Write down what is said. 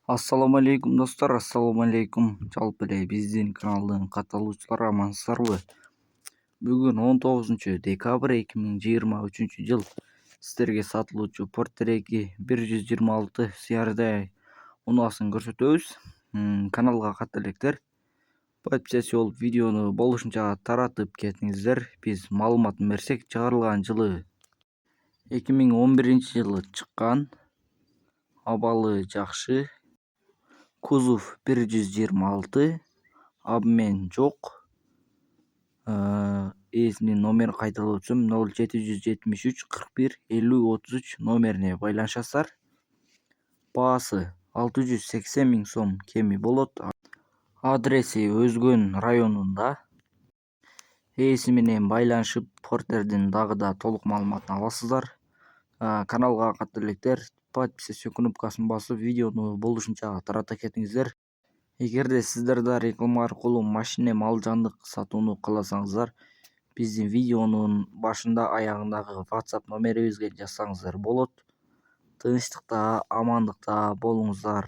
Assalamu алейкум достор, ассаламу алейкум. Жалпы эле биздин каналдын катталуучулары амансыздарбы? Бүгүн 19 декабрь 2023 жыл. Сиздерге сатылуучу Porter 2 126 CRD унаасын көрсөтөбүз. Каналга катты электер подписчи болуп видеону болушунча таратып кетиңиздер. Биз маалыматын берсек, чыгарылган жылы 2011 чыккан, абалы жакшы, кузов 126, обмен жок. Ээсинин номерин кайталап өтсөм 0773 41 50 33 номерине байланышасыздар. Баасы 680 000 сом кеми болот. Адреси Өзгөн районунда. Ээси менен байланышып Porterдин дагы да толук маалыматын аласыздар. Каналга катты электер подписчи кнопкасын басып видеону болушунча тарата кетиңиздер. Эгерде сиздер да реклама аркылуу машина мал жандык сатууну кааласаңыздар, биздин видеонун башында аягындагы WhatsApp номерибизге жазсаңыздар болот. Тынчтыкта, амандыкта болуңуздар.